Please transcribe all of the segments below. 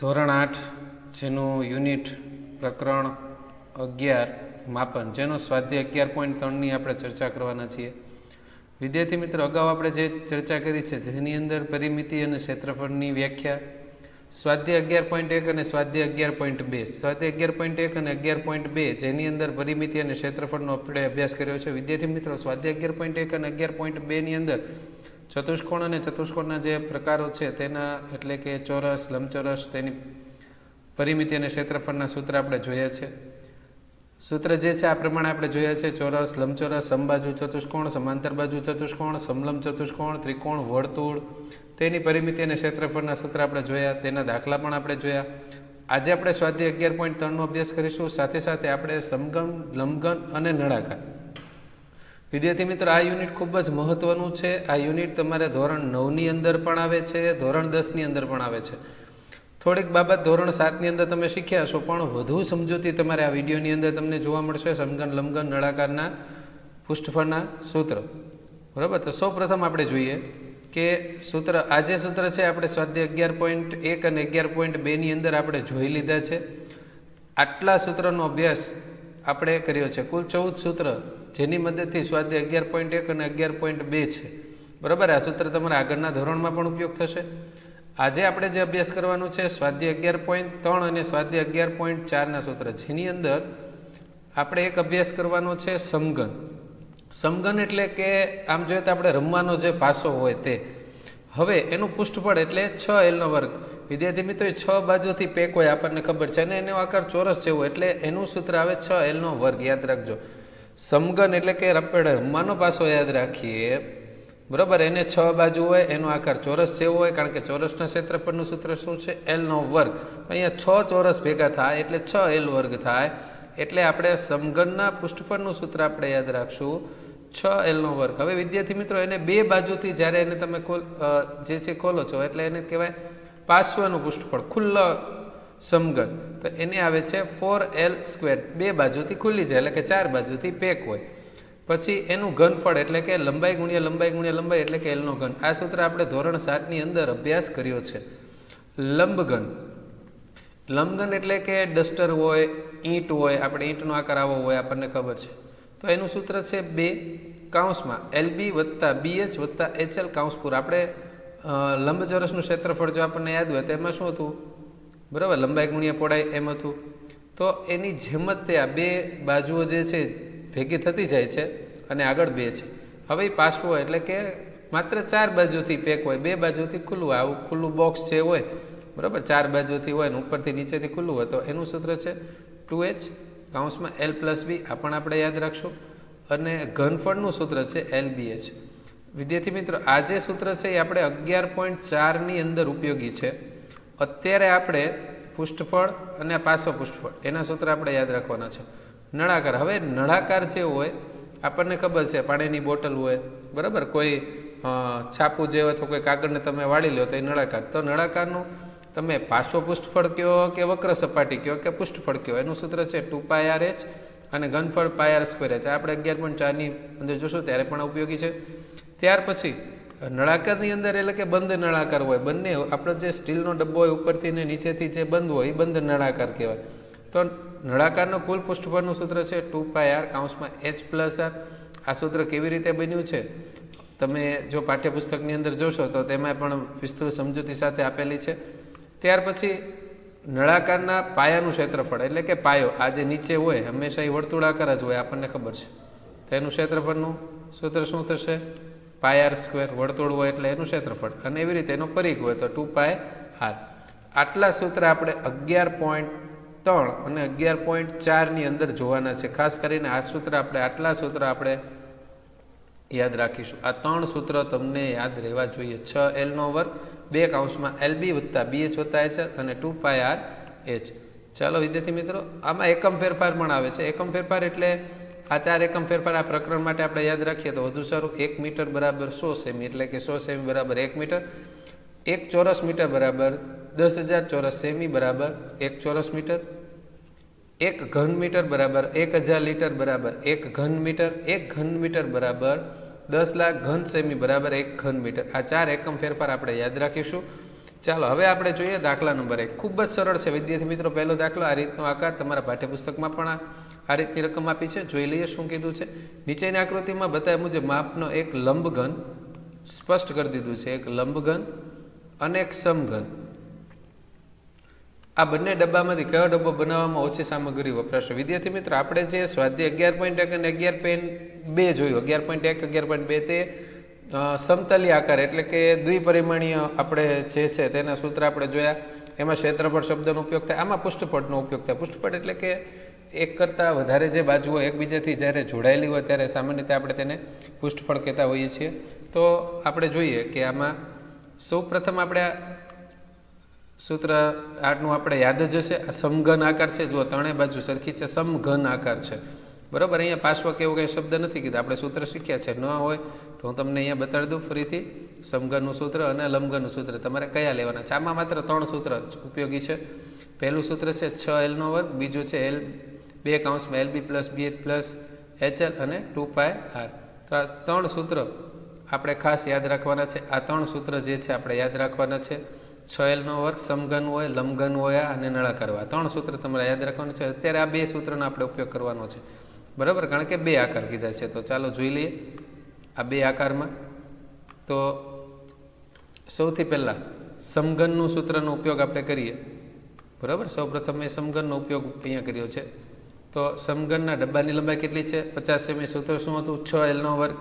ધોરણ 8 જેનું યુનિટ પ્રકરણ 11 માપન જેનો સ્વાધ્યાય 11.3ની આપણે ચર્ચા કરવાના છીએ. વિદ્યાર્થી મિત્રો, અગાઉ આપણે જે ચર્ચા કરી છે જેની અંદર પરિમિતિ અને ક્ષેત્રફળની વ્યાખ્યા, સ્વાધ્યાય 11.1 અને સ્વાધ્યાય 11.2, સ્વાધ્યાય 11.1 અને 11.2 જેની અંદર પરિમિતિ અને ક્ષેત્રફળનો આપણે અભ્યાસ કર્યો છે. વિદ્યાર્થી મિત્રો, સ્વાધ્યાય 11.1 અને 11.2ની અંદર ચતુષ્કોણ અને ચતુષ્કોણના જે પ્રકારો છે તેના એટલે કે ચોરસ, લંબચોરસ, તેની પરિમિતિ અને ક્ષેત્રફળના સૂત્ર આપણે જોયા છે. સૂત્ર જે છે આ પ્રમાણે આપણે જોયા છે: ચોરસ, લંબચોરસ, સમબાજુ ચતુષ્કોણ, સમાંતર બાજુ ચતુષ્કોણ, સમલંબ ચતુષ્કોણ, ત્રિકોણ, વર્તુળ, તેની પરિમિતિ અને ક્ષેત્રફળના સૂત્ર આપણે જોયા, તેના દાખલા પણ આપણે જોયા. આજે આપણે સ્વાધ્યાય 11.3નો અભ્યાસ કરીશું. સાથે સાથે આપણે સમઘન, લંબઘન અને નળાકાર. વિદ્યાર્થી મિત્રો, આ યુનિટ ખૂબ જ મહત્વનું છે. આ યુનિટ તમારે ધોરણ 9ની અંદર પણ આવે છે, ધોરણ 10ની અંદર પણ આવે છે. થોડીક બાબત ધોરણ 7ની અંદર તમે શીખ્યા છો, પણ વધુ સમજૂતી તમારે આ વિડીયોની અંદર તમને જોવા મળશે. સમઘન, લંબઘન, નળાકારના પૃષ્ઠફળના સૂત્ર. બરાબર, તો સૌ પ્રથમ આપણે જોઈએ કે સૂત્ર, આ જે સૂત્ર છે આપણે સ્વાધ્યાય 11.1 અને 11.2ની અંદર આપણે જોઈ લીધા છે. આટલા સૂત્રનો અભ્યાસ આપણે કર્યો છે. કુલ 14 સૂત્ર જેની મદદથી સ્વાધ્યાય 11.1 અને 11.2 છે. બરાબર, આ સૂત્ર તમારા આગળના ધોરણમાં પણ ઉપયોગ થશે. આજે આપણે જે અભ્યાસ કરવાનું છે સ્વાધ્યાય 11.3 અને સ્વાધ્યાય 11.4ના સૂત્ર, જેની અંદર આપણે એક અભ્યાસ કરવાનો છે સમઘન. સમઘન એટલે કે આમ જોઈએ તો આપણે રમવાનો જે પાસો હોય તે. હવે એનું પૃષ્ઠફળ એટલે 6L વર્ગ. વિદ્યાર્થી મિત્રો, 6 બાજુથી પેક હોય આપણને ખબર છે, અને એનો આકાર ચોરસ જેવો, એટલે એનું સૂત્ર આવે 6L વર્ગ. યાદ રાખજો. સમઘન એટલે કે આપણે રમવાનો પાસો યાદ રાખીએ. બરાબર, એને 6 બાજુ હોય, એનો આકાર ચોરસ જેવો હોય, કારણ કે ચોરસના ક્ષેત્રફળનું સૂત્ર શું છે? L વર્ગ. અહીંયા 6 ચોરસ ભેગા થાય એટલે 6L વર્ગ થાય. એટલે આપણે સમઘનના પૃષ્ઠફળનું સૂત્ર આપણે યાદ રાખશું 6L વર્ગ. હવે વિદ્યાર્થી મિત્રો, એને બે બાજુથી જ્યારે એને તમે જે છે ખોલો છો એટલે એને કહેવાય પાર્શ્વનું પૃષ્ઠફળ, ખુલ્લો સમઘન. તો એને આવે છે 4L². બે બાજુથી ખુલ્લી જાય એટલે કે 4 બાજુથી પેક હોય. પછી એનું ઘનફળ એટલે કે લંબાઈ ગુણ્યા લંબાઈ ગુણ્યા લંબાઈ એટલે કે એલનો ઘન. આ સૂત્ર આપણે ધોરણ 7ની અંદર અભ્યાસ કર્યો છે. લંબઘન. લંબઘન એટલે કે ડસ્ટર હોય, ઈંટ હોય, આપણે ઈંટનો આકાર આવો હોય આપણને ખબર છે. તો એનું સૂત્ર છે 2 કૌંસમાં LB વત્તા BH વત્તા HL કૌંસપૂર. આપણે લંબચોરસનું ક્ષેત્રફળ જો આપણને યાદ હોય તો એમાં શું હતું? બરાબર, લંબાઈ ગુણ્યા પહોળાઈ એમ હતું. તો એની જેમ જ તે આ બે બાજુઓ જે છે ભેગી થતી જાય છે અને આગળ 2 છે. હવે એ પાછું હોય એટલે કે માત્ર 4 બાજુથી પેક હોય, બે બાજુથી ખુલ્લું. આવું ખુલ્લું બોક્સ જે હોય, બરાબર, 4 બાજુથી હોય ને ઉપરથી નીચેથી ખુલ્લું હોય, તો એનું સૂત્ર છે 2H કૌંસમાં L+B. આ પણ આપણે યાદ રાખશું. અને ઘનફળનું સૂત્ર છે LBH. વિદ્યાર્થી મિત્રો, આ જે સૂત્ર છે એ આપણે 11.4ની અંદર ઉપયોગી છે. અત્યારે આપણે પૃષ્ઠફળ અને પાસો પૃષ્ઠફળ એના સૂત્ર આપણે યાદ રાખવાના છે. નળાકાર. હવે નળાકાર જે હોય આપણને ખબર છે, પાણીની બોટલ હોય, બરાબર, કોઈ છાપું જે હોય તો કોઈ કાગળને તમે વાળી લો તો એ નળાકાર. તો નળાકારનું તમે પાસો પૃષ્ઠફળ કહો કે વક્ર સપાટી કહો કે પૃષ્ઠફળ કહો, એનું સૂત્ર છે 2πRH અને ઘનફળ πr²H. આપણે 11.4ની અંદર જોશું ત્યારે પણ ઉપયોગી છે. ત્યાર પછી નળાકારની અંદર એટલે કે બંધ નળાકાર હોય, બંને આપણો જે સ્ટીલનો ડબ્બો હોય ઉપરથી ને નીચેથી જે બંધ હોય એ બંધ નળાકાર કહેવાય. તો નળાકારનો કુલ પૃષ્ઠફળનું સૂત્ર છે 2πr કૌંસમાં H+R. આ સૂત્ર કેવી રીતે બન્યું છે તમે જો પાઠ્યપુસ્તકની અંદર જોશો તો તેમાં પણ વિસ્તૃત સમજૂતી સાથે આપેલી છે. ત્યાર પછી નળાકારના પાયાનું ક્ષેત્રફળ એટલે કે પાયો, આ જે નીચે હોય હંમેશા એ વર્તુળાકાર જ હોય આપણને ખબર છે. તો એનું ક્ષેત્રફળનું સૂત્ર શું થશે? πr². વર્તુળ હોય એટલે એનું ક્ષેત્રફળ, અને એવી રીતે એનો પરિઘ હોય તો 2πr. આટલા સૂત્ર આપણે 11.3 અને 11.4ની અંદર જોવાના છે. ખાસ કરીને આ સૂત્ર આપણે આટલા સૂત્ર આપણે યાદ રાખીશું. આ 3 સૂત્ર તમને યાદ રહેવા જોઈએ. 6L વર્ગ, 2 કૌંસમાં LB વત્તા BH વત્તા H અને 2πRH. ચાલો વિદ્યાર્થી મિત્રો, આમાં એકમ ફેરફાર પણ આવે છે. એકમ ફેરફાર એટલે આ 4 એકમ ફેરફાર આ પ્રકરણ માટે આપણે યાદ રાખીએ તો વધુ સારું. 1 મીટર બરાબર 100 સેમી એટલે કે 100 સેમી બરાબર 1 મીટર. 1 ચોરસ મીટર બરાબર 10,000 ચોરસ સેમી બરાબર 1 ચોરસ મીટર. 1 ઘન મીટર બરાબર 1000 લીટર બરાબર 1 ઘન મીટર. 1 ઘન મીટર બરાબર 10 લાખ ઘન સેમી બરાબર 1 ઘન મીટર. આ 4 એકમ ફેરફાર આપણે યાદ રાખીશું. ચાલો હવે આપણે જોઈએ દાખલા નંબર 1. ખૂબ જ સરળ છે વિદ્યાર્થી મિત્રો. પહેલો દાખલો, આ રીતનો આકાર તમારા પાઠ્યપુસ્તકમાં પણ આ રીતની રકમ આપી છે. જોઈ લઈએ શું કીધું છે. નીચેની આકૃતિમાં બતાવ્યા મુજબ માપનો એક લંબઘન સ્પષ્ટ કરી દીધું છે. એક લંબઘન અને એક સમઘન. આ બંને ડબ્બામાંથી કયો ડબ્બો બનાવવામાં ઓછી સામગ્રી વપરાશે? વિદ્યાર્થી મિત્રો, આપણે જે સ્વાધ્યાય 11.1 અને 11.2 જોયું, 11.1 11.2 તે સમતલી આકાર એટલે કે દ્વિપરિમાણીય આપણે જે છે તેના સૂત્ર આપણે જોયા. એમાં ક્ષેત્રફળ શબ્દનો ઉપયોગ થાય, આમાં પૃષ્ઠફળનો ઉપયોગ થાય. પૃષ્ઠફળ એટલે કે એક કરતાં વધારે જે બાજુઓ એકબીજાથી જ્યારે જોડાયેલી હોય ત્યારે સામાન્ય રીતે આપણે તેને પૃષ્ઠફળ કહેતા હોઈએ છીએ. તો આપણે જોઈએ કે આમાં સૌ પ્રથમ આપણે સૂત્ર આનું આપણે યાદ જ હશે. આ સમઘન આકાર છે. જો ત્રણેય બાજુ સરખી છે, સમઘન આકાર છે. બરાબર. અહીંયા પાર્શ્વક એવું કંઈ શબ્દ નથી કીધા, આપણે સૂત્ર શીખ્યા છે. ન હોય તો હું તમને અહીંયા બતાડી દઉં ફરીથી. સમઘનનું સૂત્ર અને લંબઘનનું સૂત્ર તમારે કયા લેવાના છે? આમાં માત્ર 3 સૂત્ર ઉપયોગી છે. પહેલું સૂત્ર છે 6L², બીજું છે LB + BH + HL અને 2πr. તો આ 3 સૂત્ર આપણે ખાસ યાદ રાખવાના છે. આ 3 સૂત્ર જે છે આપણે યાદ રાખવાના છે. 6L² સમઘન હોય, લંબઘન હોય અને નળાકાર હોય. 3 સૂત્ર તમારે યાદ રાખવાના છે. અત્યારે આ 2 સૂત્રનો આપણે ઉપયોગ કરવાનો છે. બરાબર, કારણ કે 2 આકાર કીધા છે. તો ચાલો જોઈ લઈએ આ 2 આકારમાં. તો સૌથી પહેલાં સમઘનનું સૂત્રનો ઉપયોગ આપણે કરીએ. બરાબર, સૌપ્રથમ મેં સમઘનનો ઉપયોગ અહીંયા કર્યો છે. તો સમઘનના ડબ્બાની લંબાઈ કેટલી છે? 50 સેમી. સૂત્ર શું હતું? 6L².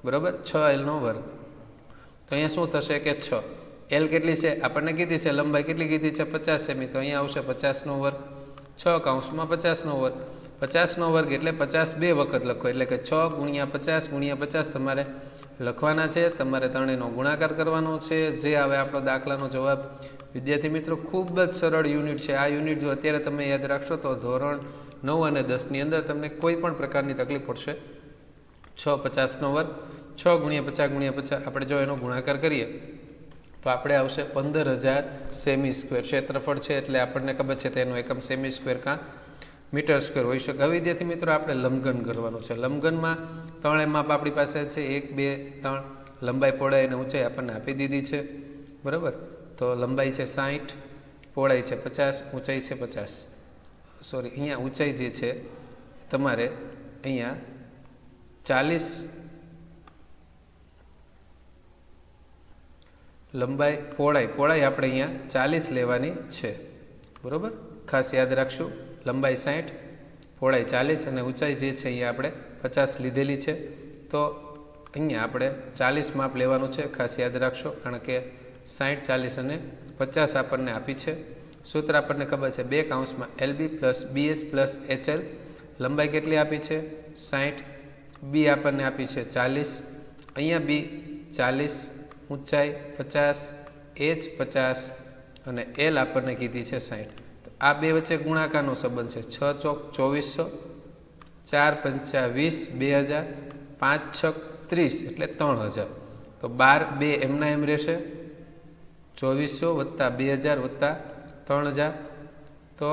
બરાબર, 6L². તો અહીંયા શું થશે કે 6 L કેટલી છે આપણને કીધી છે, લંબાઈ કેટલી કીધી છે? 50 સેમી. તો અહીંયા આવશે 50². 6 કૌંસમાં 50². 50² એટલે 50 2 વખત લખો, એટલે કે 6 × 50 × 50 તમારે લખવાના છે. તમારે ત્રણેયનો ગુણાકાર કરવાનો છે. જે આવે આપણો દાખલાનો જવાબ. વિદ્યાર્થી મિત્રો, ખૂબ જ સરળ યુનિટ છે. આ યુનિટ જો અત્યારે તમે યાદ રાખશો તો ધોરણ 9 અને 10ની અંદર તમને કોઈ પણ પ્રકારની તકલીફ પડશે. 6 50² 6 × 50 × 50 આપણે જો એનો ગુણાકાર કરીએ તો આપણે આવશે 15000 સેમી². ક્ષેત્રફળ છે એટલે આપણને ખબર છે તેનો એકમ સેમી² કાં મીટર² હોઈ શકે. હવે વિદ્યાર્થી મિત્રો આપણે લંબઘન કરવાનું છે. લંબઘનમાં 3 માપ આપણી પાસે છે. 1 2 3 લંબાઈ, પહોળાઈ અને ઊંચાઈ આપણને આપી દીધી છે. બરાબર. તો લંબાઈ છે 60, પહોળાઈ છે 50, ઊંચાઈ છે 50. સોરી, અહીંયા ઊંચાઈ જે છે તમારે અહીંયા 40, લંબાઈ પહોળાઈ આપણે અહીંયા 40 લેવાની છે. બરાબર, ખાસ યાદ રાખશું. લંબાઈ 60, પહોળાઈ 40 અને ઊંચાઈ જે છે અહીંયા આપણે 50 લીધેલી છે. તો અહીંયા આપણે 40 માપ લેવાનું છે. ખાસ યાદ રાખશો, કારણ કે 60 40 અને 50 આપણને આપી છે. સૂત્ર આપણને ખબર છે 2 કૌંસમાં LB + BH + HL. લંબાઈ કેટલી આપી છે? 60. B આપણને આપી છે 40. અહીંયા B 40, ઊંચાઈ 50, H 50 અને L આપણને કીધી છે 60. તો આ બે વચ્ચે ગુણાકારનો સંબંધ છે. 6 ચોક 2400, 4 પંચા 20, 2000, 5 છક 30 એટલે 3000. તો 12 2 એમના એમ રહેશે. 2400 + 2000 + 3000. તો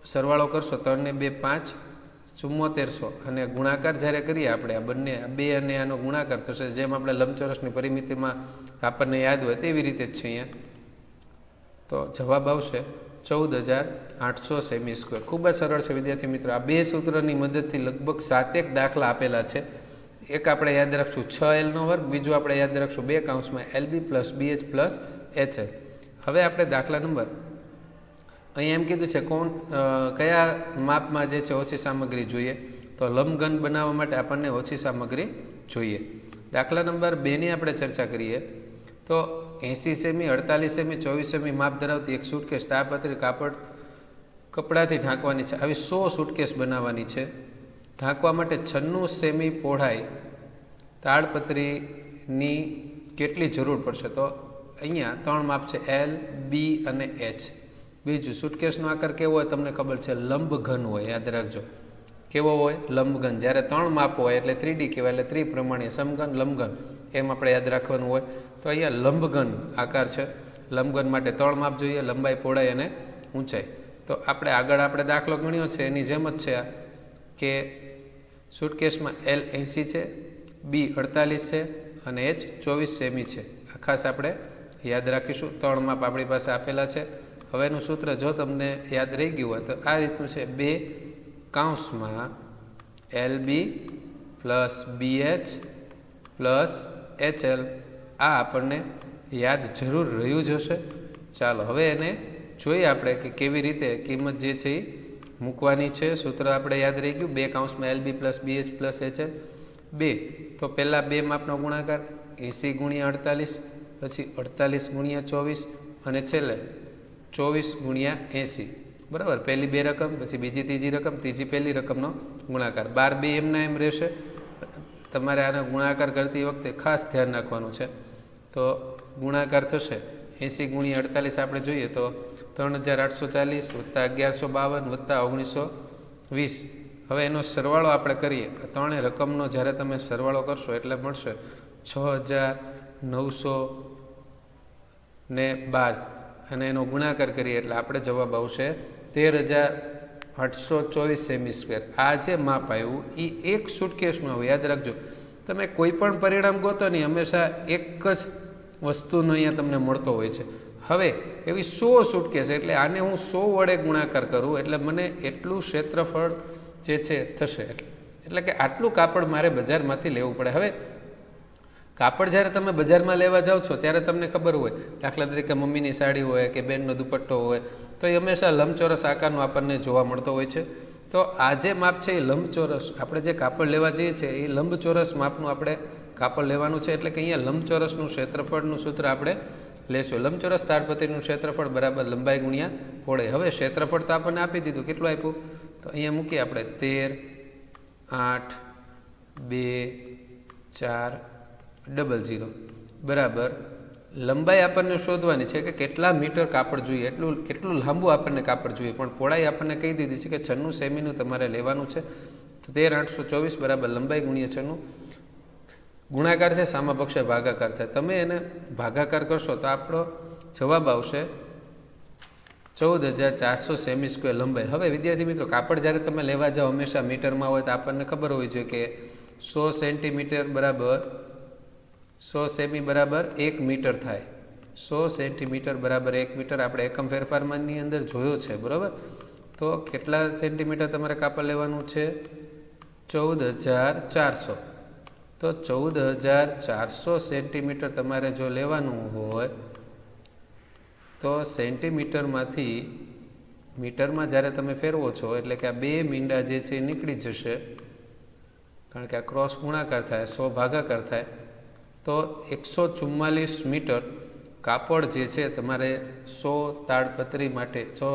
સરવાળો કરશો 3 ને 2 5, 7400 અને ગુણાકાર જ્યારે કરીએ આપણે આ બંને, આ 2 અને આનો ગુણાકાર થશે. જેમ આપણે લંબચોરસની પરિમિતિમાં આપણને યાદ હોય તેવી રીતે જ છે અહીંયા. તો જવાબ આવશે 14800 સેમી². ખૂબ જ સરળ છે વિદ્યાર્થી મિત્રો. આ 2 સૂત્રની મદદથી લગભગ 7 દાખલા આપેલા છે. એક આપણે યાદ રાખશું 6L², બીજું આપણે યાદ રાખશું 2 કૌંસમાં LB + BH + HL. હવે આપણે દાખલા નંબર અહીંયા એમ કીધું છે કયા માપમાં જે છે ઓછી સામગ્રી જોઈએ? તો લંબઘન બનાવવા માટે આપણને ઓછી સામગ્રી જોઈએ. દાખલા નંબર 2ની આપણે ચર્ચા કરીએ તો 80 સેમી, 48 સેમી, 24 સેમી માપ ધરાવતી એક સૂટકેસ તાડપત્રી કપડાથી ઢાંકવાની છે. આવી 100 સૂટકેસ બનાવવાની છે. ઢાંકવા માટે 96 સેમી પહોળાઈ તાડપત્રીની કેટલી જરૂર પડશે? તો અહીંયા 3 માપ છે L, B અને H. બીજું, સૂટકેસનો આકાર કેવો હોય તમને ખબર છે? લંબઘન હોય. યાદ રાખજો, કેવો હોય? લંબઘન. જ્યારે 3 માપ હોય એટલે 3D કહેવાય, એટલે ત્રિપ્રમાણીય. સમઘન, લંબઘન એમ આપણે યાદ રાખવાનું હોય. તો અહીંયા લંબઘન આકાર છે. લંબઘન માટે 3 માપ જોઈએ: લંબાઈ, પહોળાઈ અને ઊંચાઈ. તો આપણે દાખલો ગણ્યો છે એની જેમ જ છે આ, કે સૂટકેસમાં L 80 છે, B 48 છે અને H 24 સેમી છે. આ ખાસ આપણે યાદ રાખીશું. 3 માપ આપણી પાસે આપેલા છે. હવે એનું સૂત્ર જો તમને યાદ રહી ગયું હોય તો આ રીતનું છે, 2 કૌંસમાં LB plus BH plus HL. આ આપણને યાદ જરૂર રહ્યું જ હશે. ચાલો હવે એને જોઈએ આપણે કે કેવી રીતે કિંમત જે છે એ મૂકવાની છે. સૂત્ર આપણે યાદ રહી ગયું, 2 કૌંસમાં LB plus BH plus HL 2. તો પહેલાં 2 માપનો ગુણાકાર 80 ગુણ્યા 48, પછી 48 ગુણ્યા 24 અને છેલ્લે 24 ગુણ્યા 80. બરાબર, પહેલી 2 રકમ, પછી બીજી ત્રીજી રકમ, ત્રીજી પહેલી રકમનો ગુણાકાર. 12 2 એમના એમ રહેશે. તમારે આનો ગુણાકાર કરતી વખતે ખાસ ધ્યાન રાખવાનું છે. તો ગુણાકાર થશે 80 ગુણ્યા 48 આપણે જોઈએ તો 3840 વત્તા 1152 વત્તા 1920. હવે એનો સરવાળો આપણે કરીએ. ત્રણેય રકમનો જ્યારે તમે સરવાળો કરશો એટલે મળશે 6012 અને એનો ગુણાકાર કરીએ એટલે આપણે જવાબ આવશે 13824 સેમી સ્ક્વેર. આ જે માપ આવ્યું એ એક સુટકેસનું આવે, યાદ રાખજો. તમે કોઈ પણ પરિણામ ગોતો નહીં, હંમેશા એક જ વસ્તુનો અહીંયા તમને મળતો હોય છે. હવે એવી 100 સુટકેસ, એટલે આને હું 100 વડે ગુણાકાર કરું એટલે મને એટલું ક્ષેત્રફળ જે છે થશે. એટલે કે આટલું કાપડ મારે બજારમાંથી લેવું પડે. હવે કાપડ જ્યારે તમે બજારમાં લેવા જાઓ છો ત્યારે તમને ખબર હોય, દાખલા તરીકે મમ્મીની સાડી હોય કે બેનનો દુપટ્ટો હોય તો એ હંમેશા લંબચોરસ આકારનો આપણને જોવા મળતો હોય છે. તો આ જે માપ છે એ લંબચોરસ, આપણે જે કાપડ લેવા જઈએ છીએ એ લંબચોરસ માપનું આપણે કાપડ લેવાનું છે. એટલે કે અહીંયા લંબચોરસનું ક્ષેત્રફળનું સૂત્ર આપણે લેશું. લંબચોરસ તાડપત્રીનું ક્ષેત્રફળ બરાબર લંબાઈ ગુણ્યા પહોળાઈ. હવે ક્ષેત્રફળ તો આપણને આપી દીધું, કેટલું આપ્યું તો અહીંયા મૂકીએ આપણે 13, 8, 2, 4, 00 બરાબર. લંબાઈ આપણને શોધવાની છે કે કેટલા મીટર કાપડ જોઈએ, કેટલું લાંબુ આપણને કાપડ જોઈએ, પણ પહોળાઈ આપણને કહી દીધી છે કે 96 સેમીનું તમારે લેવાનું છે. તો 13824 બરાબર લંબાઈ ગુણ્યા 96. ગુણાકાર છે, સામા પક્ષે ભાગાકાર થાય. તમે એને ભાગાકાર કરશો તો આપણો જવાબ આવશે 14400 સેમી સ્ક્વેર લંબાઈ. હવે વિદ્યાર્થી મિત્રો, કાપડ જ્યારે તમે લેવા જાઓ હંમેશા મીટરમાં હોય તો આપણને ખબર હોવી જોઈએ કે 100 સેન્ટીમીટર બરાબર 100 સેમી બરાબર 1 મીટર થાય. 100 સેન્ટીમીટર બરાબર 1 મીટર આપણે એકમ ફેરફારની અંદર જોયો છે, બરાબર. તો કેટલા સેન્ટીમીટર તમારે કાપડ લેવાનું છે? 14400. તો 14400 સેન્ટીમીટર તમારે જો લેવાનું હોય તો સેન્ટીમીટરમાંથી મીટરમાં જ્યારે તમે ફેરવો છો એટલે કે આ 2 મીંડા જે છે એ નીકળી જશે, કારણ કે આ ક્રોસ ગુણાકાર થાય, 100 ભાગાકાર થાય. તો 144 મીટર કાપડ જે છે તમારે 100 તાડપત્રી માટે 100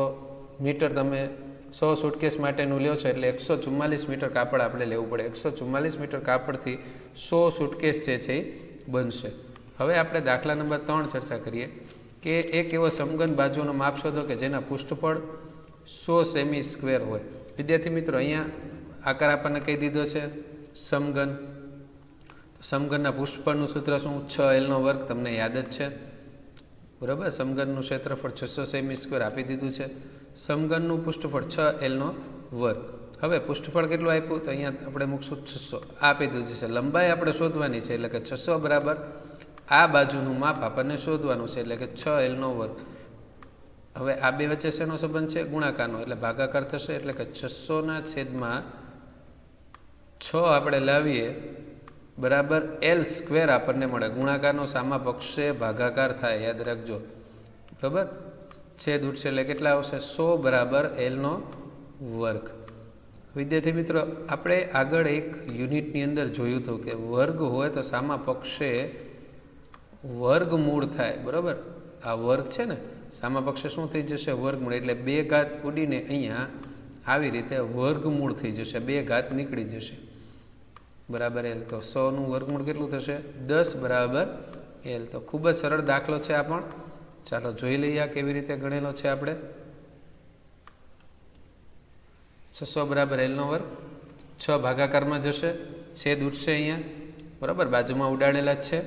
મીટર તમે 100 સુટકેસ માટેનું લ્યો છો એટલે 144 મીટર કાપડ આપણે લેવું પડે. 144 મીટર કાપડથી 100 સુટકેસ જે છે એ બનશે. હવે આપણે દાખલા નંબર 3 ચર્ચા કરીએ કે એક એવો સમઘન બાજુનો માપ શોધો કે જેના પૃષ્ઠફળ 100 સેમી સ્ક્વેર હોય. વિદ્યાર્થી મિત્રો, અહીંયા આકાર આપણને કહી દીધો છે સમઘન. સમઘનના પૃષ્ઠફળનું સૂત્ર શું? 6L² તમને યાદ જ છે, બરાબર. સમઘનનું ક્ષેત્રફળ 600 સેમી સ્ક્વેર આપી દીધું છે. સમઘનનું પૃષ્ઠફળ 6L². હવે પૃષ્ઠફળ કેટલું આપ્યું તો અહીંયા આપણે મૂકશું 600 આપી દીધું છે. લંબાઈ આપણે શોધવાની છે એટલે કે 600 બરાબર આ બાજુનું માપ આપણને શોધવાનું છે એટલે કે 6L². હવે આ બે વચ્ચે શેનો સંબંધ છે? ગુણાકારનો, એટલે ભાગાકાર થશે. એટલે કે 600/6 આપણે લાવીએ બરાબર L² આપણને મળે. ગુણાકારનો સામા પક્ષે ભાગાકાર થાય, યાદ રાખજો, બરાબર. છેદ ઉઠશે એટલે કેટલા આવશે? 100 બરાબર L². વિદ્યાર્થી મિત્રો, આપણે આગળ એક યુનિટની અંદર જોયું હતું કે વર્ગ હોય તો સામા પક્ષે વર્ગમૂળ થાય, બરાબર. આ વર્ગ છે ને, સામા પક્ષે શું થઈ જશે? વર્ગમૂળ. એટલે 2 ઘાત ઉડીને અહીંયા આવી રીતે વર્ગમૂળ થઈ જશે, 2 ઘાત નીકળી જશે, બરાબર L. તો 100નું વર્ગમૂળ કેટલું થશે? 10 બરાબર L. તો ખૂબ જ સરળ દાખલો છે આ પણ. ચાલો જોઈ લઈએ કેવી રીતે ગણેલો છે આપણે. 600 બરાબર L². 6 ભાગાકારમાં જશે, છેદ ઉઠશે અહીંયા, બરાબર, બાજુમાં ઉડાડેલા જ છે.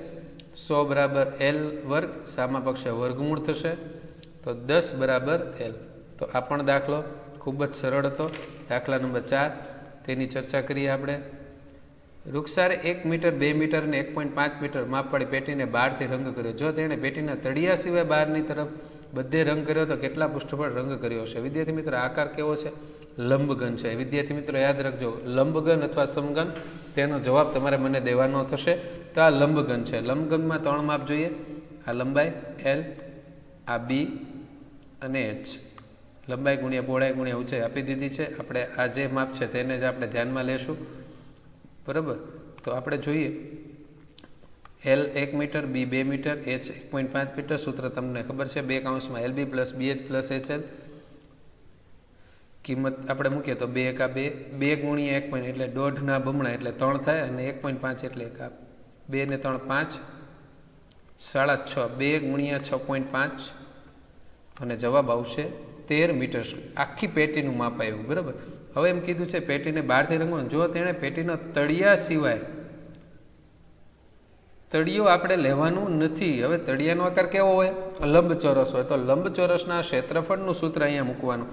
100 બરાબર L², સામા પક્ષે વર્ગમૂળ થશે તો 10 બરાબર L. તો આ પણ દાખલો ખૂબ જ સરળ હતો. દાખલા નંબર 4 તેની ચર્ચા કરીએ આપણે. રૂકસારે 1 મીટર 2 મીટર અને 1.5 મીટર માપવાળી પેટીને બહારથી રંગ કર્યો. જો તેણે પેટીના તળિયા સિવાય બહારની તરફ બધે રંગ કર્યો તો કેટલા પૃષ્ઠફળ રંગ કર્યો હશે? વિદ્યાર્થી મિત્રો આકાર કેવો છે? લંબઘન છે. વિદ્યાર્થી મિત્રો યાદ રાખજો, લંબઘન અથવા સમઘન, તેનો જવાબ તમારે મને દેવાનો થશે. તો આ લંબઘન છે. લંબઘનમાં 3 માપ જોઈએ. આ લંબાઈ L, આ B અને H. લંબાઈ ગુણ્યા પહોળાઈ ગુણ્યા ઊંચાઈ આપી દીધી છે. આપણે આ જે માપ છે તેને જ આપણે ધ્યાનમાં લેશું. બરાબર, તો આપણે જોઈએ L 1 metre, B 2 metre, H 1.5 metre. સૂત્ર તમને ખબર છે, 2 કૌંસમાં LB plus BH plus HL. કિંમત આપણે મૂકીએ તો 2 એકા 2, 2 ગુણ્યા 1 પોઈન્ટ એટલે 1.5 બમણા એટલે 3 થાય, અને 1.5 એટલે 1 2 ને 3 5, 6.5, 2 ગુણ્યા 6.5 અને જવાબ આવશે 13 મીટર. આખી પેટીનું માપ આવ્યું. બરાબર, હવે એમ કીધું છે પેટીને બહારથી રંગવાનું. જો તેણે પેટીના તળિયા સિવાય, તળિયો આપણે લેવાનું નથી. હવે તળિયાનો આકાર કેવો હોય? લંબચોરસ હોય. તો લંબચોરસના ક્ષેત્રફળનું સૂત્ર અહીંયા મૂકવાનું.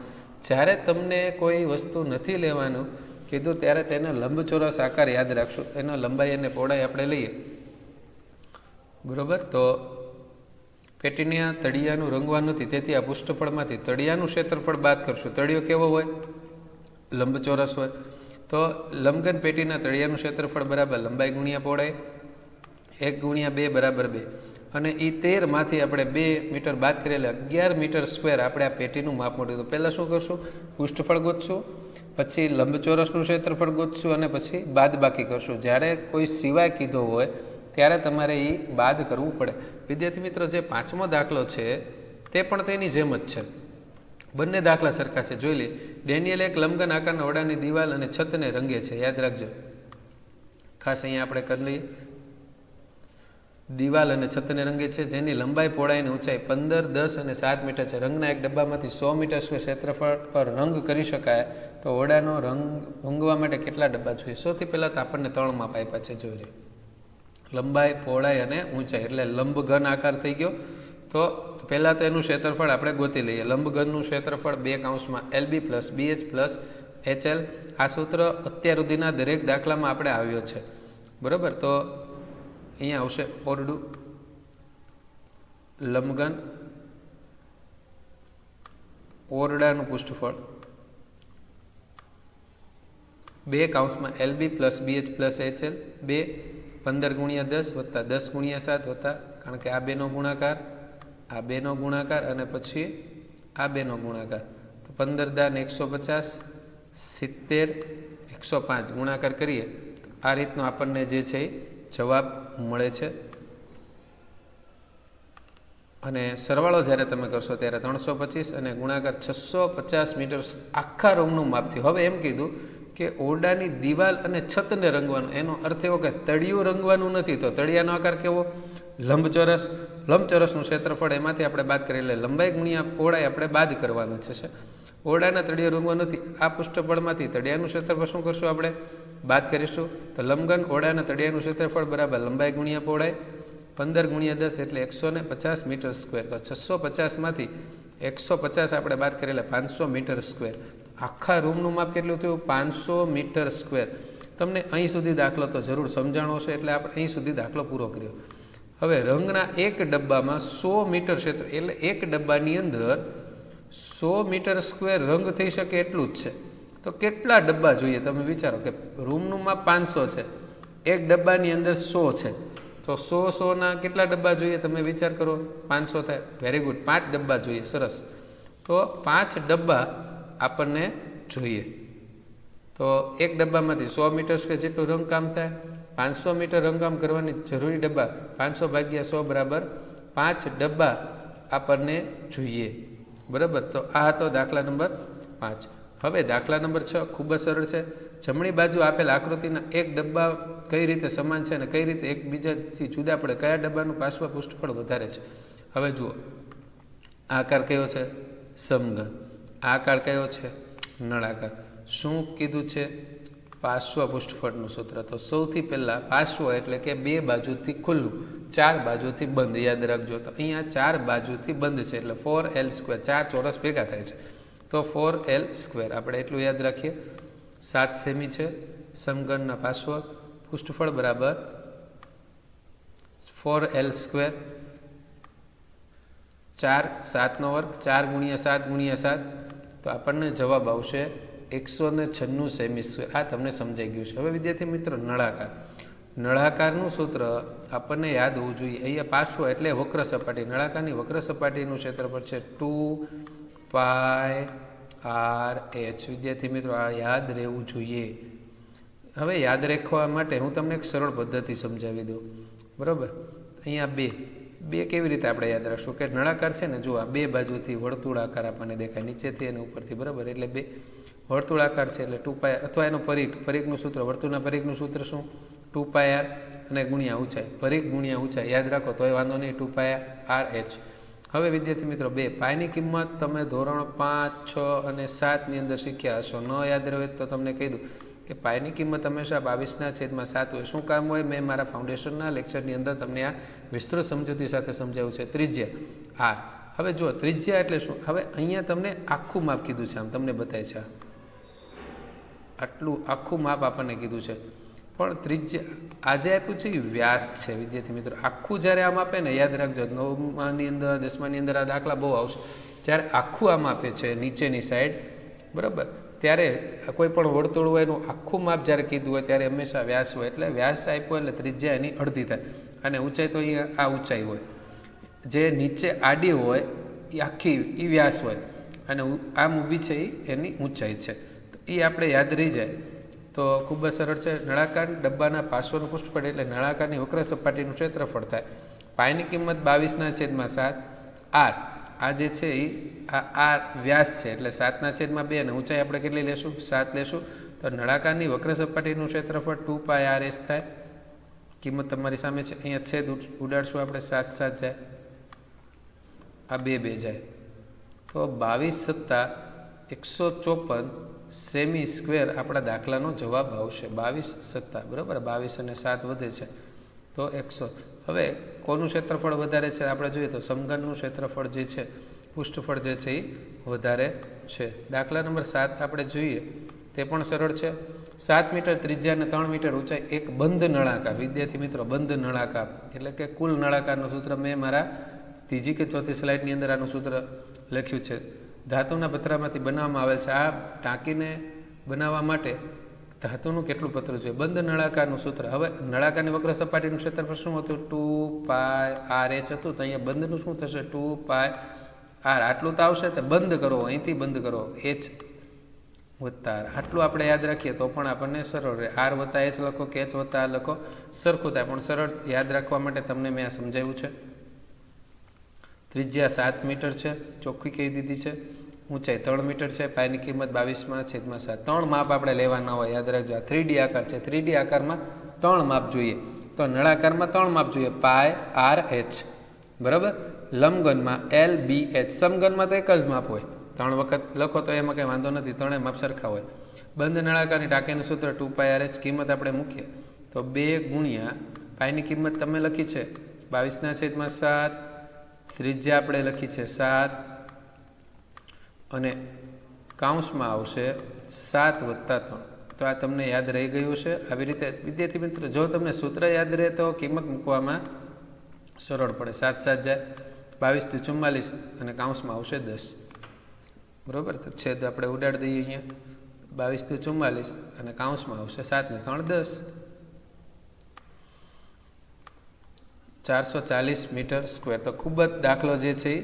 જ્યારે તમને કોઈ વસ્તુ નથી લેવાનું કીધું ત્યારે તેનો લંબચોરસ આકાર યાદ રાખશું. એનો લંબાઈ અને પહોળાઈ આપણે લઈએ. બરાબર, તો પેટીના તળિયાનું રંગવાનું નથી, તેથી આ પૃષ્ઠફળમાંથી તળિયાનું ક્ષેત્રફળ બાદ કરશું. તળિયો કેવો હોય? લંબચોરસ હોય. તો લંબઘન પેટીના તળિયાનું ક્ષેત્રફળ બરાબર લંબાઈ ગુણ્યા પહોળાઈ, 1 ગુણ્યા 2 બરાબર 2. અને એ 13 માંથી આપણે 2 મીટર બાદ કરીએ એટલે 11 મીટર સ્ક્વેર આપણે આ પેટીનું માપ મળ્યું. તો પહેલાં શું કરશું? પૃષ્ઠફળ ગોતશું, પછી લંબચોરસનું ક્ષેત્રફળ ગોતશું અને પછી બાદ બાકી કરશું. જ્યારે કોઈ સિવાય કીધો હોય ત્યારે તમારે એ બાદ કરવું પડે. વિદ્યાર્થી મિત્રો, જે 5મો દાખલો છે તે પણ તેની જેમ જ છે. બંને દાખલા સરખા છે. જોઈ લે. ડેનિયલ એક લંબઘન આકારના ઓરડાની દિવાલ અને છતને રંગે છે. યાદ રાખજો, ખાસ અહીંયા આપણે કરી લઈએ. દિવાલ અને છતને રંગે છે, જેની લંબાઈ પહોળાઈ અને ઊંચાઈ 15, 10 અને 7 મીટર છે. રંગના એક ડબ્બામાંથી 100 મીટર સ્ક્વેર ક્ષેત્રફળ પર રંગ કરી શકાય તો ઓરડાનો રંગ રંગવા માટે કેટલા ડબ્બા જોઈએ? સૌથી પહેલાં તો આપણને 3 માપ આપ્યા છે. જોઈ લે, લંબાઈ પહોળાઈ અને ઊંચાઈ, એટલે લંબઘન આકાર થઈ ગયો. તો પહેલાં તો એનું ક્ષેત્રફળ આપણે ગોતી લઈએ. લંબઘનનું ક્ષેત્રફળ 2 કૌંસમાં LB plus BH plus HL. આ સૂત્ર અત્યાર સુધીના દરેક દાખલામાં આપણે આવ્યો છે. બરાબર, તો અહીંયા આવશે ઓરડું લંબઘન ઓરડાનું પૃષ્ઠફળ 2 કૌંસમાં LB plus BH plus HL. 2 15 ગુણ્યા 10 વત્તા 10 ગુણ્યા 7 વત્તા, કારણ કે આ 2નો ગુણાકાર, આ 2નો ગુણાકાર અને પછી આ 2નો ગુણાકાર. તો 15 દાન 150, 70, 105 ગુણાકાર કરીએ તો આ રીતનો આપણને જે છે જવાબ મળે છે. અને સરવાળો જ્યારે તમે કરશો ત્યારે 325 અને ગુણાકાર 650 મીટર આખા રૂમનું માપ થયું. હવે એમ કીધું કે ઓરડાની દિવાલ અને છતને રંગવાનું. એનો અર્થ એવો કે તળિયું રંગવાનું નથી. તો તળિયાનો આકાર કેવો? લંબચોરસ. લંબચોરસનું ક્ષેત્રફળ એમાંથી આપણે બાદ કરીએ એટલે લંબાઈ ગુણ્યા પહોળાઈ આપણે બાદ કરવાનું છે. ઓરડાના તળિયું રંગવાનું નથી. આ પૃષ્ઠફળમાંથી તળિયાનું ક્ષેત્રફળ શું કરશું? આપણે બાદ કરીશું. તો લંબઘન ઓરડાના તળિયાનું ક્ષેત્રફળ બરાબર લંબાઈ ગુણ્યા પહોળાઈ, 15 ગુણ્યા 10 એટલે 150 મીટર સ્ક્વેર. તો 650માંથી 150 આપણે બાદ કરીએ એટલે 500 મીટર સ્ક્વેર. આખા રૂમનું માપ કેટલું થયું? 500 મીટર સ્ક્વેર. તમને અહીં સુધી દાખલો તો જરૂર સમજાણો છે, એટલે આપણે અહીં સુધી દાખલો પૂરો કર્યો. હવે રંગના એક ડબ્બામાં 100 મીટર ક્ષેત્ર, એટલે એક ડબ્બાની અંદર 100 મીટર સ્ક્વેર રંગ થઈ શકે એટલું જ છે. તો કેટલા ડબ્બા જોઈએ? તમે વિચારો કે રૂમનું માપ 500 છે, એક ડબ્બાની અંદર 100 છે, તો 100ના કેટલા ડબ્બા જોઈએ? તમે વિચાર કરો. 500 થાય. વેરી ગુડ, 5 ડબ્બા જોઈએ. સરસ. તો 5 ડબ્બા આપણને જોઈએ. તો એક ડબ્બામાંથી 100 મીટર સ્ક્વેર જેટલું રંગકામ થાય. 500 મીટર રંગકામ કરવાની જરૂરી ડબ્બા 500 ભાગ્યા 100 બરાબર 5 ડબ્બા આપણને જોઈએ. બરાબર, તો આ હતો દાખલા નંબર 5. હવે દાખલા નંબર 6 ખૂબ જ સરળ છે. જમણી બાજુ આપેલ આકૃતિના એક ડબ્બા કઈ રીતે સમાન છે અને કઈ રીતે એકબીજાથી જુદા પડે? કયા ડબ્બાનું પાર્શ્વ પૃષ્ઠફળ વધારે છે? હવે જુઓ, આકાર કયો છે? સમઘન. આકાર કયો છે? નળાકાર. શું કીધું છે? પાર્શ્વ પૃષ્ઠફળનું સૂત્ર. તો સૌથી પહેલાં પાર્શ્વ એટલે કે 2 બાજુથી ખુલ્લું, 4 બાજુથી બંધ. યાદ રાખજો. તો અહીંયા 4 બાજુથી બંધ છે એટલે 4L². 4 ચોરસ ભેગા થાય છે તો 4L². આપણે એટલું યાદ રાખીએ. 7 સેમી છે સમઘનના પાર્શ્વ. પૃષ્ઠફળ બરાબર 4l², 4 7નો વર્ગ, 4 × 7 × 7, તો આપણને જવાબ આવશે 196 સેમી સ્ક્વેર. આ તમને સમજાઈ ગયું છે. હવે વિદ્યાર્થી મિત્રો નળાકાર, નળાકારનું સૂત્ર આપણને યાદ હોવું જોઈએ. અહીંયા પાછું એટલે વક્ર સપાટી, નળાકારની વક્ર સપાટીનું ક્ષેત્રફળ છે 2πr/h. વિદ્યાર્થી મિત્રો આ યાદ રહેવું જોઈએ. હવે યાદ રાખવા માટે હું તમને એક સરળ પદ્ધતિ સમજાવી દઉં. બરાબર, અહીંયા બે કેવી રીતે આપણે યાદ રાખશું કે નળાકાર છે ને, જો આ બે બાજુથી વર્તુળાકાર આપણને દેખાય, નીચેથી અને ઉપરથી. બરાબર, એટલે બે વર્તુળાકાર છે એટલે 2π, અથવા એનો પરિઘનું સૂત્ર, વર્તુળના પરિઘનું સૂત્ર શું? 2πr અને ગુણ્યા ઊંચાઈ, પરિઘ ગુણ્યા ઊંચાઈ. યાદ રાખો તોય વાંધો નહીં, 2πr/h. હવે વિદ્યાર્થી મિત્રો પાયની કિંમત તમે ધોરણ 5, 6 અને 7ની અંદર શીખ્યા હશો. ન યાદ રહે તો તમને કહી દઉં કે પાયની કિંમત હંમેશા 22/7 હોય. શું કામ હોય? મેં મારા ફાઉન્ડેશનના લેક્ચરની અંદર તમને આ વિસ્તૃત સમજૂતી સાથે સમજાવ્યું છે. ત્રિજ્યા r. હવે જો ત્રિજ્યા એટલે શું? હવે અહીંયા તમને આખું માપ કીધું છે, આમ તમને બતાય છે, આટલું આખું માપ આપણને કીધું છે. પણ ત્રિજ્યા આજે આપ્યું છે એ વ્યાસ છે. વિદ્યાર્થી મિત્રો આખું જ્યારે આમ આપે ને, યાદ રાખજો 9માની અંદર 10માની અંદર આ દાખલા બહુ આવશે. જ્યારે આખું આમ આપે છે નીચેની સાઈડ, બરાબર, ત્યારે કોઈ પણ વર્તુળ હોય એનું આખું માપ જ્યારે કીધું હોય ત્યારે હંમેશા વ્યાસ હોય. એટલે વ્યાસ આપ્યો એટલે ત્રિજ્યા એની અડધી થાય. અને ઊંચાઈ તો અહીંયા આ ઊંચાઈ હોય, જે નીચે આડી હોય એ આખી એ વ્યાસ હોય, અને આમ ઊભી છે એની ઊંચાઈ છે. તો એ આપણે યાદ રહી જાય તો ખૂબ જ સરળ છે. નળાકાર ડબ્બાના પાર્શ્વનું પૃષ્ઠફળ એટલે નળાકારની વક્ર સપાટીનું ક્ષેત્રફળ થાય. પાયની કિંમત 22/7 r. આ જે છે એ આ વ્યાસ છે એટલે 7/2, અને ઊંચાઈ આપણે કેટલી લેશું? 7 લેશું. તો નળાકારની વક્ર સપાટીનું ક્ષેત્રફળ 2πr/h થાય. કિંમત તમારી સામે છે, અહીંયા છેદ ઉડાડશું આપણે, 7 7 જાય, આ 2 2 જાય, તો 22 + 154 સેમી સ્ક્વેર આપણા દાખલાનો જવાબ આવશે. 22 + બરાબર, 22 અને 7 વધે છે તો 100. હવે કોનું ક્ષેત્રફળ વધારે છે આપણે જોઈએ તો સમઘનનું ક્ષેત્રફળ જે છે, પૃષ્ઠફળ જે છે એ વધારે છે. દાખલા નંબર 7 આપણે જોઈએ, તે પણ સરળ છે. 7 મીટર ત્રિજ્યા અને 3 મીટર ઊંચાઈ એક બંધ નળાકાર. વિદ્યાર્થી મિત્રો બંધ નળાકાર એટલે કે કુલ નળાકારનું સૂત્ર મેં મારા ત્રીજી કે ચોથી સ્લાઇડની અંદર આનું સૂત્ર લખ્યું છે. ધાતુના પતરામાંથી બનાવવામાં આવેલ છે. આ ટાંકીને બનાવવા માટે ધાતુનું કેટલું પતરું છે? બંધ નળાકારનું સૂત્ર. હવે નળાકારની વક્ર સપાટીનું ક્ષેત્રફળ શું હતું? 2πr/h હતું. તો અહીંયા બંધનું શું થશે? 2πr. આટલું તો આવશે, તો બંધ કરો, અહીંથી બંધ કરો, h + r. આટલું આપણે યાદ રાખીએ તો પણ આપણને સરળ રહે. r + h લખો કે h + r લખો, સરખું થાય. પણ સરળ યાદ રાખવા માટે તમને મેં આ સમજાવ્યું છે. ત્રિજ્યા 7 મીટર છે, ચોખ્ખી કહી દીધી છે. ઊંચાઈ 3 મીટર છે. પાયની કિંમત 22/7. 3 માપ આપણે લેવાના હોય, યાદ રાખજો. આ 3D આકાર છે. 3D આકારમાં 3 માપ જોઈએ. તો નળાકારમાં 3 માપ જોઈએ, πr/h. બરાબર. લંબઘનમાં LBH. સમઘનમાં તો એક જ માપ હોય, 3 વખત લખો તો એમાં કંઈ વાંધો નથી, 3 માપ સરખા હોય. બંધ નળાકારની ટાંકીનું સૂત્ર 2πr/h. કિંમત આપણે મૂકીએ તો 2 × પાયની કિંમત તમે લખી છે 22/7, ત્રિજ્યા આપણે લખી છે 7, અને કાઉન્સમાં આવશે 7 + 3. તો આ તમને યાદ રહી ગયું છે. આવી રીતે વિદ્યાર્થી મિત્રો જો તમને સૂત્ર યાદ રહે તો કિંમત મૂકવામાં સરળ પડે. 7 7 જાય, 22 × 44, અને કાઉન્સમાં આવશે 10. બરાબર, તો છેદ આપણે ઉડાડી દઈએ અહીંયા, 22 × 44, અને કાઉન્સમાં આવશે 7 ને 3 10. 440 મીટર સ્ક્વેર. તો ખૂબ જ દાખલો જે છે એ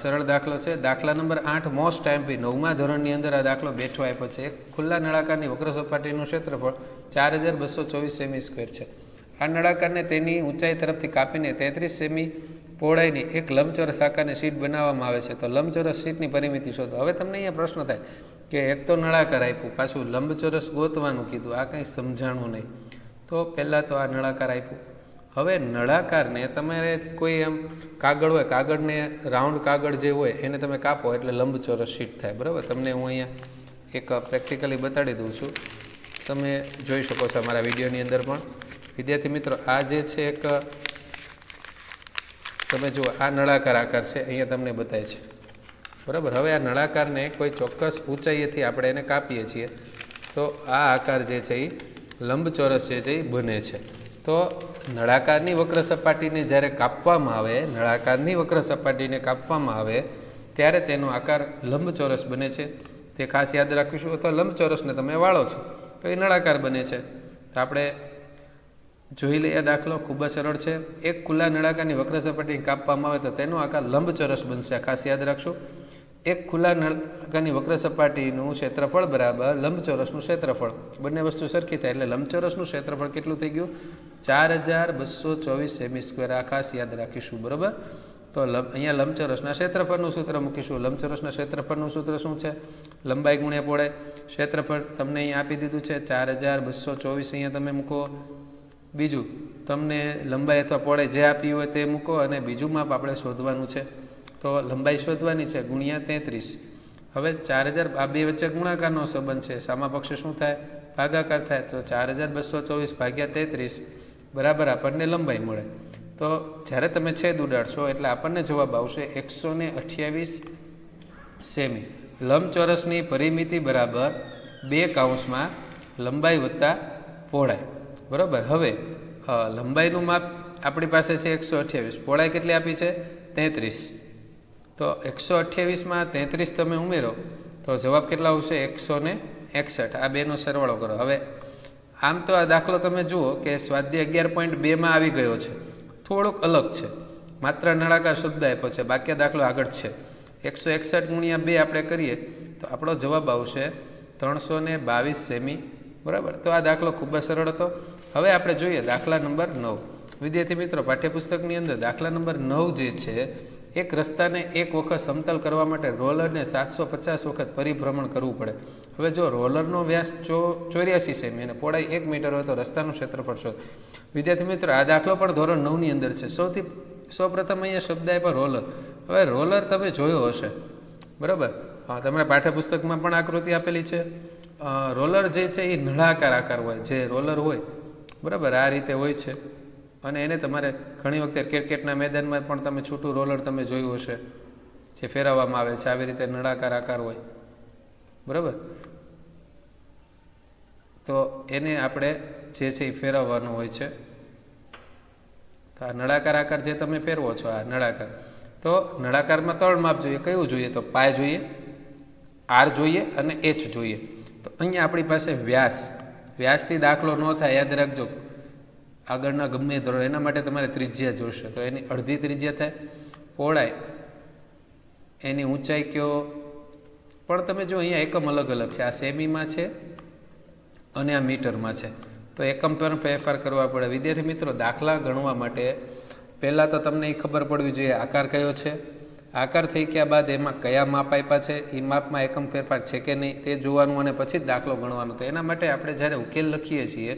સરળ દાખલો છે. દાખલા નંબર 8 મોસ્ટ ટાઈમ બી 9મા ધોરણની અંદર આ દાખલો બેઠો આપ્યો છે. એક ખુલ્લા નળાકારની વક્ર સપાટીનું ક્ષેત્રફળ 4224 સેમી સ્ક્વેર છે. આ નળાકારને તેની ઊંચાઈ તરફથી કાપીને 33 સેમી પહોળાઈની એક લંબચોરસ આકારની શીટ બનાવવામાં આવે છે. તો લંબચોરસ શીટની પરિમિતિ શોધો. હવે તમને અહીંયા પ્રશ્ન થાય કે એક તો નળાકાર આપ્યું, પાછું લંબચોરસ ગોતવાનું કીધું, આ કંઈ સમજાણું નહીં. તો પહેલાં તો આ નળાકાર આપ્યું. હવે નળાકારને તમારે કોઈ એમ કાગળ હોય, કાગળને રાઉન્ડ કાગળ જે હોય એને તમે કાપો એટલે લંબચોરસ શીટ થાય. બરાબર, તમને હું અહીંયા એક પ્રેક્ટિકલી બતાડી દઉં છું, તમે જોઈ શકો છો અમારા વિડીયોની અંદર પણ. વિદ્યાર્થી મિત્રો આ જે છે એક તમે જુઓ, આ નળાકાર આકાર છે, અહીંયા તમને બતાય છે. બરાબર, હવે આ નળાકારને કોઈ ચોક્કસ ઊંચાઈએથી આપણે એને કાપીએ છીએ તો આ આકાર જે છે એ લંબચોરસ જે છે એ બને છે. તો નળાકારની વક્ર સપાટીને જ્યારે કાપવામાં આવે ત્યારે તેનો આકાર લંબચોરસ બને છે. તે ખાસ યાદ રાખીશું. અથવા લંબચોરસને તમે વાળો છો તો એ નળાકાર બને છે. તો આપણે જોઈ લઈએ દાખલો, ખૂબ જ સરળ છે. એક ખુલ્લા નળાકારની વક્ર સપાટી કાપવામાં આવે તો તેનો આકાર લંબચોરસ બનશે. ખાસ યાદ રાખશું. એક ખુલ્લા નળાકારની વક્ર સપાટીનું ક્ષેત્રફળ બરાબર લંબચોરસનું ક્ષેત્રફળ. બંને વસ્તુ સરખી થાય એટલે લંબચોરસનું ક્ષેત્રફળ કેટલું થઈ ગયું? 4224 સેમી સ્ક્વેર. આ ખાસ યાદ રાખીશું. બરાબર. તો અહીંયા લંબચોરસના ક્ષેત્રફળનું સૂત્ર મૂકીશું. લંબચોરસના ક્ષેત્રફળનું સૂત્ર શું છે? લંબાઈ ગુણ્યા પહોળાઈ. ક્ષેત્રફળ તમને અહીંયા આપી દીધું છે 4224. અહીંયા તમે મૂકો. બીજું તમને લંબાઈ અથવા પહોળાઈ જે આપી હોય તે મૂકો અને બીજું માપ આપણે શોધવાનું છે. તો લંબાઈ શોધવાની છે ગુણ્યા 33. હવે 4000 આ બે વચ્ચે ગુણાકારનો સંબંધ છે. સામા પક્ષે શું થાય? ભાગાકાર થાય. તો 4224 ભાગ્યા 33 બરાબર આપણને લંબાઈ મળે. તો જ્યારે તમે છેદ ઉડાડશો એટલે આપણને જવાબ આવશે 128 સેમી. લંબચોરસની પરિમિતિ બરાબર 2 કૌંસમાં લંબાઈ વત્તા પહોળાઈ. બરાબર. હવે લંબાઈનું માપ આપણી પાસે છે 128. પહોળાઈ કેટલી આપી છે? 33. તો 128માં 33 તમે ઉમેરો તો જવાબ કેટલા આવશે? 161. આ બેનો સરવાળો કરો. હવે આમ તો આ દાખલો તમે જુઓ કે સ્વાધ્યાય 11.2માં આવી ગયો છે. થોડોક અલગ છે. માત્ર નળાકાર શબ્દ આપ્યો છે. બાકી દાખલો આગળ છે. 161 ગુણ્યા 2 આપણે કરીએ તો આપણો જવાબ આવશે 322 સેમી. બરાબર. તો આ દાખલો ખૂબ જ સરળ હતો. હવે આપણે જોઈએ દાખલા નંબર 9. વિદ્યાર્થી મિત્રો, પાઠ્યપુસ્તકની અંદર દાખલા નંબર 9 જે છે, એક રસ્તાને એક વખત સમતલ કરવા માટે રોલરને 750 વખત પરિભ્રમણ કરવું પડે. હવે જો રોલરનો વ્યાસ 84 સેમી અને પહોળાઈ 1 મીટર હોય તો રસ્તાનું ક્ષેત્રફળ શોધો. વિદ્યાર્થી મિત્રો, આ દાખલો પણ ધોરણ 9ની અંદર છે. સૌપ્રથમ અહીંયા શબ્દ આપ્યો રોલર. હવે રોલર તમે જોયો હશે. બરાબર. તમારા પાઠ્યપુસ્તકમાં પણ આકૃતિ આપેલી છે. રોલર જે છે એ નળાકાર આકાર હોય. જે રોલર હોય બરાબર આ રીતે હોય છે. અને એને તમારે ઘણી વખતે ક્રિકેટના મેદાનમાં પણ તમે છૂટું રોલર તમે જોયું હશે જે ફેરવવામાં આવે છે. આવી રીતે નળાકાર આકાર હોય. બરાબર. તો એને આપણે જે છે એ ફેરવવાનો હોય છે. તો આ નળાકાર આકાર જે તમે ફેરવો છો, આ નળાકાર, તો નળાકારમાં 3 માપ જોઈએ. કયું જોઈએ? તો પાય જોઈએ, આર જોઈએ અને એચ જોઈએ. તો અહીંયા આપણી પાસે વ્યાસથી દાખલો ન થાય, યાદ રાખજો. આગળના ગમે ધોરણ એના માટે તમારે ત્રિજ્યા જોશે. તો એની અડધી ત્રિજ્યા થાય. પહોળાઈ, એની ઊંચાઈ કયો, પણ તમે જો અહીંયા એકમ અલગ અલગ છે. આ સેમીમાં છે અને આ મીટરમાં છે. તો એકમ પર ફેરફાર કરવા પડે. વિદ્યાર્થી મિત્રો, દાખલા ગણવા માટે પહેલાં તો તમને એ ખબર પડવી જોઈએ આકાર કયો છે. આકાર થઈ ગયા બાદ એમાં કયા માપ આપ્યા છે, એ માપમાં એકમ ફેરફાર છે કે નહીં તે જોવાનું અને પછી જ દાખલો ગણવાનો. તો એના માટે આપણે જ્યારે ઉકેલ લખીએ છીએ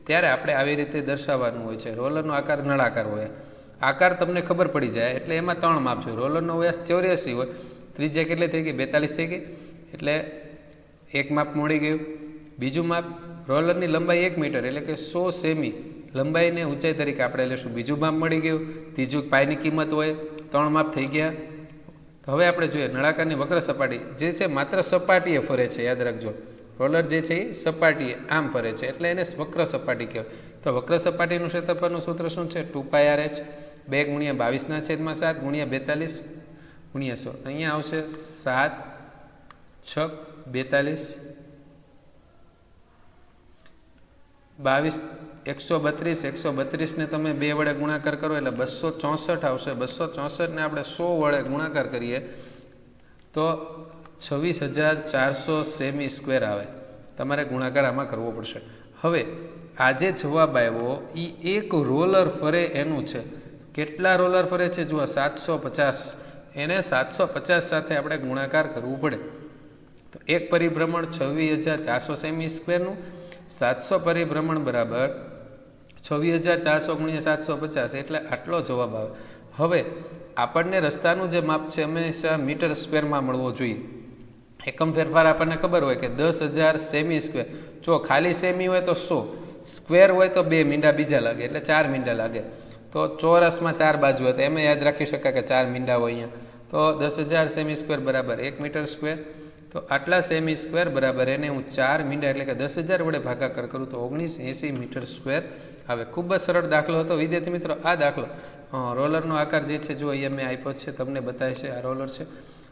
ત્યારે આપણે આવી રીતે દર્શાવવાનું હોય છે. રોલરનો આકાર નળાકાર હોય. આકાર તમને ખબર પડી જાય એટલે એમાં 3 માપ જોઈએ. રોલરનો વ્યાસ 84 હોય, ત્રિજ્યા કેટલી થઈ ગઈ? 42 થઈ ગઈ. એટલે એક માપ મળી ગયું. બીજું માપ, રોલરની લંબાઈ 1 મીટર એટલે કે 100 સેમી લંબાઈને ઊંચાઈ તરીકે આપણે લેશું. બીજું માપ મળી ગયું. ત્રીજું પાયની કિંમત હોય. 3 માપ થઈ ગયા. તો હવે આપણે જોઈએ નળાકારની વક્ર સપાટી જે છે માત્ર સપાટીએ ફરે છે. યાદ રાખજો, રોલર જે છે એ સપાટીએ આમ ફરે છે એટલે એને વક્ર સપાટી કહેવાય. તો વક્ર સપાટીનું ક્ષેત્રફળનું સૂત્ર શું છે? 2πRh 2 ગુણ્યા 22/7 ગુણ્યા 42 ગુણ્યા 100. અહીંયા આવશે 7 6 42 132 ને તમે 2 વડે ગુણાકાર કરો એટલે 264 આવશે. 264 ને આપણે 100 વડે ગુણાકાર કરીએ તો 26,400 સેમી સ્ક્વેર આવે. તમારે ગુણાકાર આમાં કરવો પડશે. હવે આ જે જવાબ આવ્યો એ એક રોલર ફરે એનું છે. કેટલા રોલર ફરે છે? જુઓ, 750. એને 750 સાથે આપણે ગુણાકાર કરવું પડે. તો એક પરિભ્રમણ 26,400 સેમી સ્ક્વેરનું, 700 પરિભ્રમણ બરાબર 26,400 ગુણ્યા 750 એટલે આટલો જવાબ આવે. હવે આપણને રસ્તાનું જે માપ છે હંમેશા મીટર સ્ક્વેરમાં મળવો જોઈએ. એકમ ફેરફાર આપણને ખબર હોય કે 10,000 સેમી સ્ક્વેર. જો ખાલી સેમી હોય તો 100, સ્ક્વેર હોય તો 2 મીંડા બીજા લાગે એટલે 4 મીંડા લાગે. તો ચોરસમાં 4 બાજુ હોય તો એમ યાદ રાખી શકાય કે 4 મીંડા હોય અહીંયા. તો 10,000 સેમી સ્ક્વેર બરાબર 1 મીટર સ્ક્વેર. તો આટલા સેમી સ્ક્વેર બરાબર એને હું 4 મીંડા એટલે કે 10,000 વડે ભાગાકાર કરું તો 1980 મીટર સ્ક્વેર આવે. ખૂબ જ સરળ દાખલો હતો વિદ્યાર્થી મિત્રો. આ દાખલો રોલરનો આકાર જે છે જો અહીંયા મેં આપ્યો છે, તમને બતાવે છે આ રોલર છે.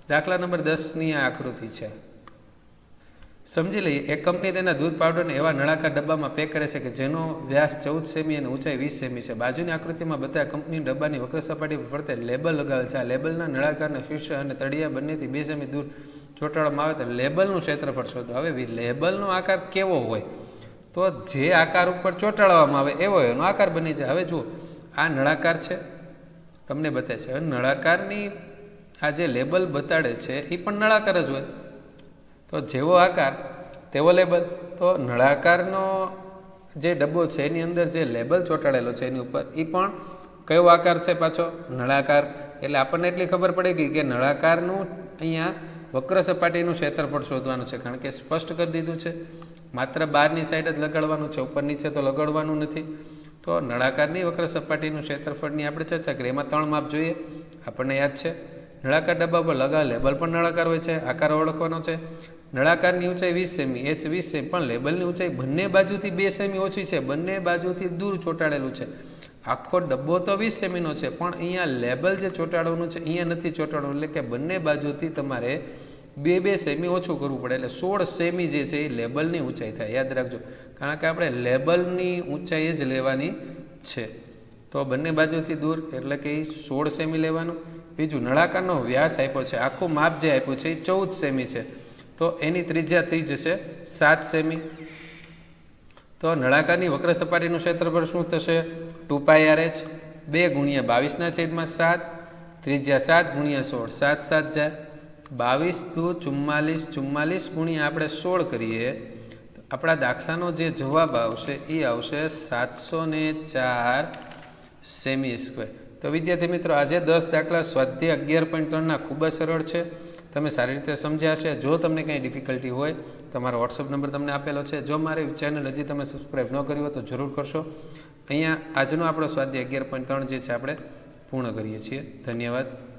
દાખલા નંબર 10ની આ આકૃતિ છે. સમજી લઈએ. એક કંપની તેના દૂધ પાવડરને એવા નળાકાર ડબ્બામાં પેક કરે છે કે જેનો વ્યાસ 14 સેમી અને ઊંચાઈ 20 સેમી છે. બાજુની આકૃતિમાં બધા કંપની ડબ્બાની વક્ર સપાટી પર ફરતે લેબલ લગાવેલ છે. આ લેબલના નળાકારને શીર્ષ અને તળિયા બંનેથી 2 સેમી દૂર ચોંટાડવામાં આવે તો લેબલનું ક્ષેત્રફળ શોધો. હવે લેબલનો આકાર કેવો હોય? તો જે આકાર ઉપર ચોંટાડવામાં આવે એવો એનો આકાર બની જાય. હવે જુઓ, આ નળાકાર છે, તમને બતાવે છે. હવે નળાકારની આ જે લેબલ બતાડે છે એ પણ નળાકાર જ હોય. તો જેવો આકાર તેવો લેબલ. તો નળાકારનો જે ડબ્બો છે એની અંદર જે લેબલ ચોંટાડેલો છે એની ઉપર એ પણ કયો આકાર છે? પાછો નળાકાર. એટલે આપણને એટલી ખબર પડે ગઈ કે નળાકારનું અહીંયા વક્ર સપાટીનું ક્ષેત્રફળ શોધવાનું છે, કારણ કે સ્પષ્ટ કરી દીધું છે. માત્ર બહારની સાઈડ જ લગાડવાનું છે, ઉપર નીચે તો લગાડવાનું નથી. તો નળાકારની વક્ર સપાટીનું ક્ષેત્રફળની આપણે ચર્ચા કરીએ. એમાં 3 માપ જોઈએ, આપણને યાદ છે. નળાકાર ડબ્બા પર લગાવેલ લેબલ પણ નળાકાર હોય છે, આકાર ઓળખવાનો છે. નળાકારની ઊંચાઈ 20 સેમી, h 20 સેમી, પણ લેબલની ઊંચાઈ બંને બાજુથી 2 સેમી ઓછી છે, બંને બાજુથી દૂર ચોંટાડેલું છે. આખો ડબ્બો તો 20 સેમીનો છે, પણ અહીંયા લેબલ જે ચોંટાડવાનું છે અહીંયા નથી ચોંટાડવાનું, એટલે કે બંને બાજુથી તમારે 2 સેમી ઓછું કરવું પડે. એટલે 16 સેમી જે છે એ લેબલની ઊંચાઈ થાય. યાદ રાખજો, કારણ કે આપણે લેબલની ઊંચાઈ જ લેવાની છે. તો બંને બાજુથી દૂર એટલે કે 16 સેમી લેવાનું. બીજું, નળાકારનો વ્યાસ આપ્યો છે, આખું માપ જે આપ્યું છે એ 14 સેમી છે, તો એની ત્રિજ્યા થઈ જશે 7 સેમી. તો નળાકારની વક્ર સપાટીનું ક્ષેત્રફળ શું થશે? 2πRh 2 ગુણ્યા 22/7, ત્રિજ્યા 7 ગુણ્યા 16, 7 7 જાય 22 દુ 44, 44 ગુણ્યા આપણે 16 કરીએ તો આપણા દાખલાનો જે જવાબ આવશે એ આવશે 704 સેમી સ્ક્વેર. તો વિદ્યાર્થી મિત્રો, આજે 10 દાખલા સ્વાધ્યાય 11.3ના ખૂબ જ સરળ છે. તમે સારી રીતે સમજ્યા છે. જો તમને કંઈ ડિફિકલ્ટી હોય, તમારો વોટ્સઅપ નંબર તમને આપેલો છે. જો મારી ચેનલ હજી તમે સબસ્ક્રાઈબ ન કરી હોય તો જરૂર કરશો. અહીંયા આજનો આપણો સ્વાધ્યાય 11.3 જે છે આપણે પૂર્ણ કરીએ છીએ. ધન્યવાદ.